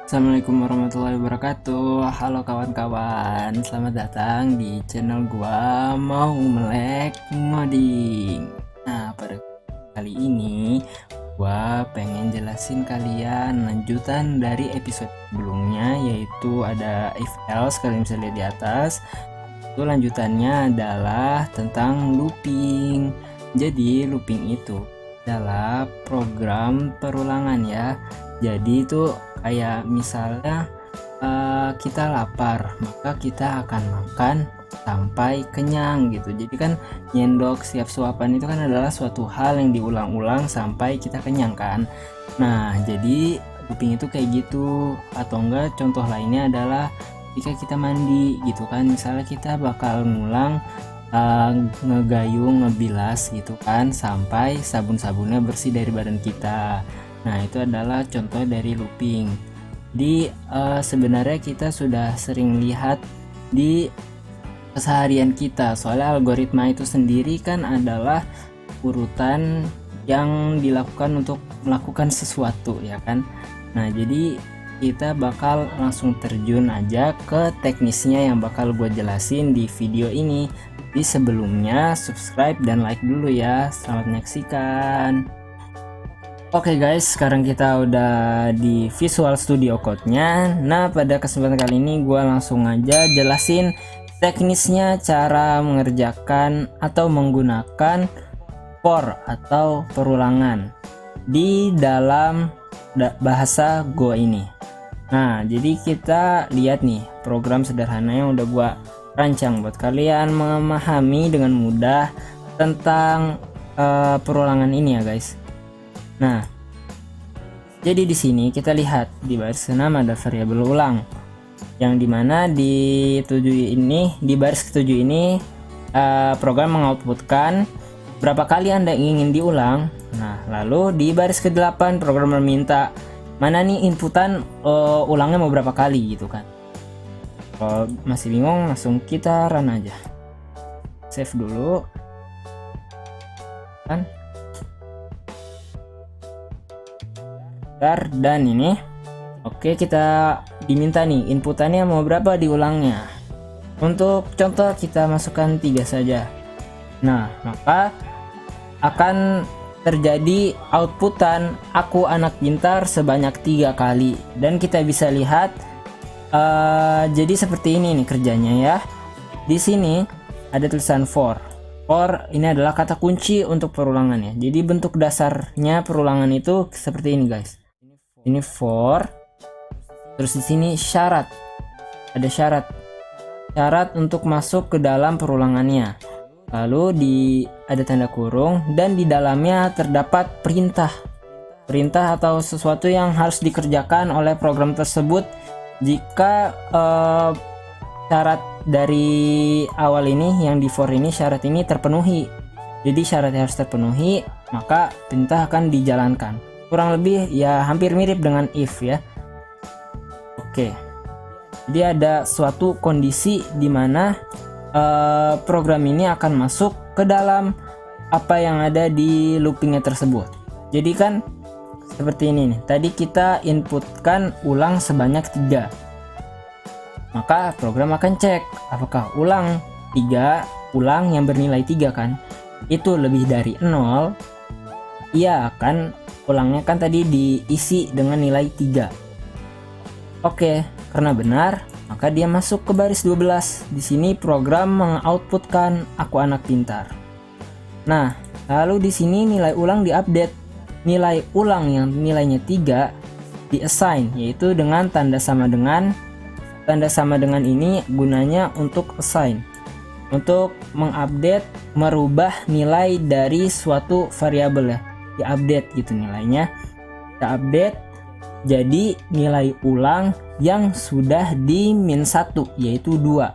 Assalamualaikum warahmatullahi wabarakatuh. Halo kawan-kawan, selamat datang di channel gua mau melek ngoding. Nah, pada kali ini gua pengen jelasin kalian lanjutan dari episode sebelumnya, yaitu ada if else. Kalian bisa lihat di atas. Itu lanjutannya adalah tentang looping. Jadi looping itu adalah program perulangan ya. Jadi itu kayak misalnya kita lapar, maka kita akan makan sampai kenyang gitu. Jadi kan nyendok siap suapan itu kan adalah suatu hal yang diulang-ulang sampai kita kenyang kan. Nah, jadi looping itu kayak gitu. Atau enggak, contoh lainnya adalah ketika kita mandi gitu kan. Misalnya kita bakal ngulang ngegayung, ngebilas gitu kan sampai sabun-sabunnya bersih dari badan kita. Nah, itu adalah contoh dari looping. Di sebenarnya kita sudah sering lihat di keseharian kita, soalnya algoritma itu sendiri kan adalah urutan yang dilakukan untuk melakukan sesuatu ya kan. Nah, jadi kita bakal langsung terjun aja ke teknisnya yang bakal gue jelasin di video ini. Di sebelumnya subscribe dan like dulu ya. Selamat menyaksikan. Oke guys, sekarang kita udah di Visual Studio Code-nya. Nah, pada kesempatan kali ini gue langsung aja jelasin teknisnya cara mengerjakan atau menggunakan for atau perulangan di dalam bahasa Go ini. Nah, jadi kita lihat nih program sederhana yang udah gue rancang buat kalian memahami dengan mudah tentang perulangan ini ya guys. Nah, jadi di sini kita lihat di baris ke-6 ada variabel ulang, yang dimana di baris ke-7 ini program mengoutputkan berapa kali Anda ingin diulang. Nah, lalu di baris ke-8 program meminta mana nih inputan ulangnya mau berapa kali gitu kan. Kalau masih bingung, langsung kita run aja, save dulu kan. Dan ini oke, kita diminta nih inputannya mau berapa diulangnya. Untuk contoh kita masukkan 3 saja. Nah, maka akan terjadi outputan aku anak pintar sebanyak 3 kali. Dan kita bisa lihat jadi seperti ini nih kerjanya ya. Di sini ada tulisan for. For ini adalah kata kunci untuk perulangannya. Jadi bentuk dasarnya perulangan itu seperti ini guys. Ini for, terus di sini syarat, ada syarat untuk masuk ke dalam perulangannya. Lalu ada tanda kurung dan di dalamnya terdapat perintah atau sesuatu yang harus dikerjakan oleh program tersebut jika syarat dari awal ini yang di for ini, syarat ini terpenuhi. Jadi syaratnya harus terpenuhi, maka perintah akan dijalankan. Kurang lebih ya hampir mirip dengan if ya. Oke, jadi ada suatu kondisi di mana program ini akan masuk ke dalam apa yang ada di loopingnya tersebut. Jadi kan seperti ini nih, tadi kita inputkan ulang sebanyak 3, maka program akan cek apakah ulang yang bernilai 3 kan itu lebih dari 0. Iya kan, ulangnya kan tadi diisi dengan nilai 3. Oke, karena benar, maka dia masuk ke baris 12. Di sini program mengoutputkan aku anak pintar. Nah, lalu di sini nilai ulang diupdate. Nilai ulang yang nilainya 3 di-assign, yaitu dengan tanda sama dengan. Tanda sama dengan ini gunanya untuk assign, untuk mengupdate, merubah nilai dari suatu variabel ya. Diupdate gitu nilainya, kita update jadi nilai ulang yang sudah di -1 yaitu 2,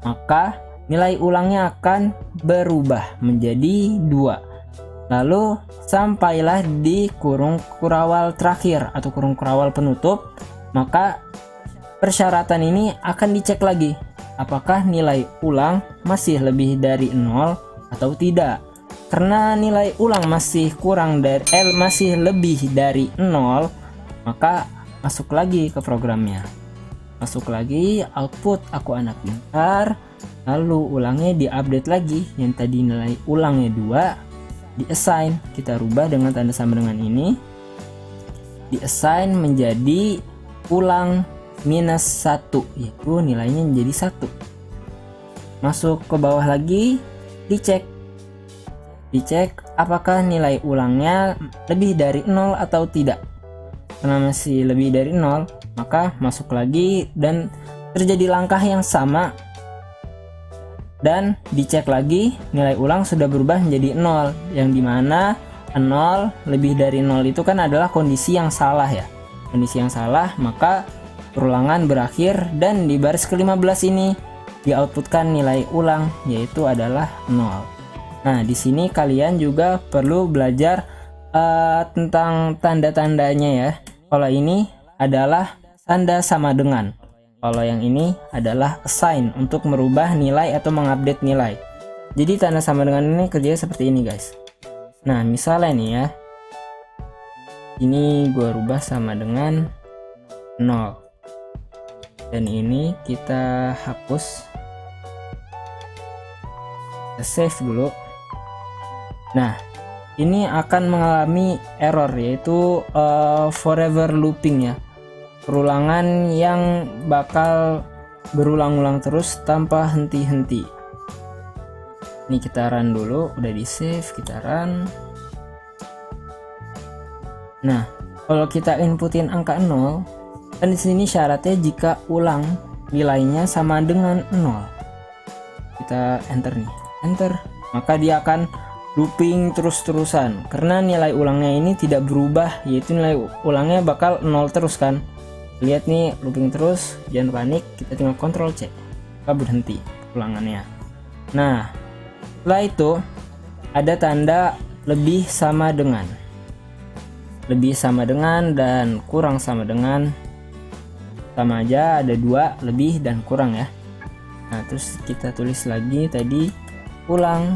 maka nilai ulangnya akan berubah menjadi 2. Lalu sampailah di kurung kurawal terakhir atau kurung kurawal penutup, maka persyaratan ini akan dicek lagi apakah nilai ulang masih lebih dari 0 atau tidak. Karena nilai ulang masih lebih dari 0, maka masuk lagi ke programnya, masuk lagi output aku anak pintar, lalu ulangnya diupdate lagi, yang tadi nilai ulangnya 2 di-assign, kita rubah dengan tanda sama dengan ini, di-assign menjadi ulang minus 1, yaitu nilainya menjadi 1. Masuk ke bawah lagi, dicek apakah nilai ulangnya lebih dari 0 atau tidak. Karena masih lebih dari 0, maka masuk lagi dan terjadi langkah yang sama, dan dicek lagi nilai ulang sudah berubah menjadi 0, yang dimana 0 lebih dari 0 itu kan adalah kondisi yang salah ya. Kondisi yang salah, maka perulangan berakhir dan di baris ke-15 ini di-outputkan nilai ulang, yaitu adalah 0. Nah, di sini kalian juga perlu belajar tentang tanda-tandanya ya. Kalau ini adalah tanda sama dengan, kalau yang ini adalah assign untuk merubah nilai atau mengupdate nilai. Jadi tanda sama dengan ini kerjanya seperti ini guys. Nah, misalnya nih ya, ini gua rubah sama dengan 0, dan ini kita hapus, kita save dulu. Nah, ini akan mengalami error, yaitu forever looping ya, perulangan yang bakal berulang-ulang terus tanpa henti-henti. Ini kita run dulu, udah di save, kita run. Nah, kalau kita inputin angka 0, kan di sini syaratnya jika ulang nilainya sama dengan 0. Kita enter nih, enter, maka dia akan looping terus-terusan karena nilai ulangnya ini tidak berubah, yaitu nilai ulangnya bakal 0 terus kan. Lihat nih, looping terus, jangan panik, kita tinggal Ctrl C, maka berhenti ulangannya. Nah, setelah itu ada tanda lebih sama dengan, lebih sama dengan dan kurang sama dengan, sama aja, ada 2, lebih dan kurang ya. Nah, terus kita tulis lagi tadi ulang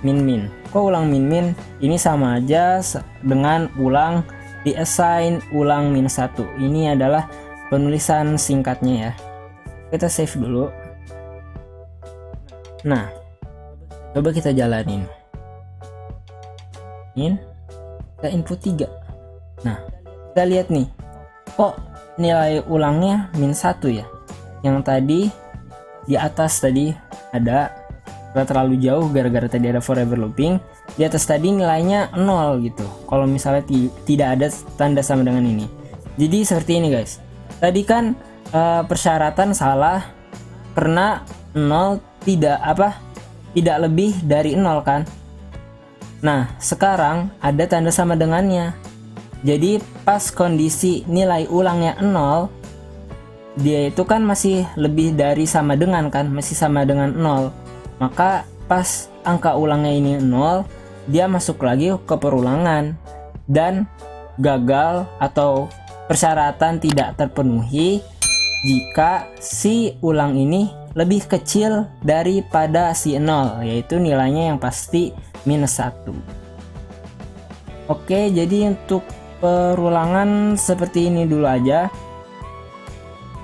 min-min. Kok ulang min-min? Ini sama aja dengan ulang di-assign ulang minus 1. Ini adalah penulisan singkatnya ya. Kita save dulu. Nah, coba kita jalanin. Kita input 3. Nah, kita lihat nih, kok nilai ulangnya min 1 ya. Yang tadi di atas tadi ada terlalu jauh gara-gara tadi ada forever looping. Di atas tadi nilainya 0 gitu. Kalau misalnya tidak ada tanda sama dengan ini. Jadi seperti ini guys. Tadi kan persyaratan salah karena 0 tidak lebih dari 0 kan. Nah, sekarang ada tanda sama dengannya. Jadi pas kondisi nilai ulangnya 0, dia itu kan masih lebih dari sama dengan kan, masih sama dengan 0. Maka pas angka ulangnya ini 0, dia masuk lagi ke perulangan dan gagal atau persyaratan tidak terpenuhi jika si ulang ini lebih kecil daripada si 0, yaitu nilainya yang pasti minus 1. Oke, jadi untuk perulangan seperti ini dulu aja.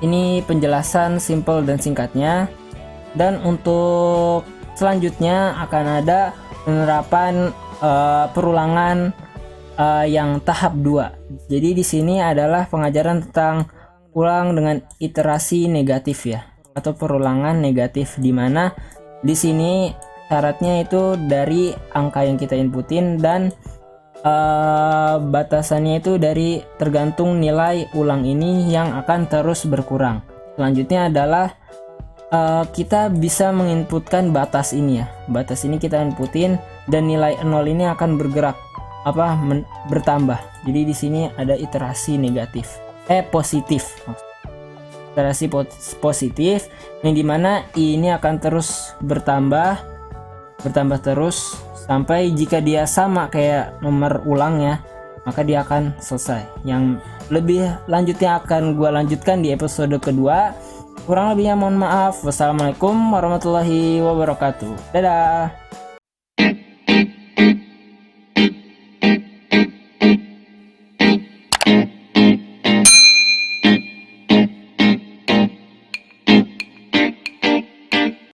Ini penjelasan simple dan singkatnya. Dan untuk selanjutnya akan ada penerapan perulangan yang tahap 2. Jadi di sini adalah pengajaran tentang ulang dengan iterasi negatif ya, atau perulangan negatif, di mana di sini syaratnya itu dari angka yang kita inputin dan batasannya itu dari tergantung nilai ulang ini yang akan terus berkurang. Selanjutnya adalah kita bisa menginputkan batas ini ya. Batas ini kita inputin dan nilai 0 ini akan bergerak bertambah. Jadi di sini ada iterasi negatif, positif. Iterasi positif yang dimana ini akan terus bertambah terus sampai jika dia sama kayak nomor ulangnya, maka dia akan selesai. Yang lebih lanjutnya akan gua lanjutkan di episode kedua. Kurang lebihnya mohon maaf. Wassalamualaikum warahmatullahi wabarakatuh. Dadah.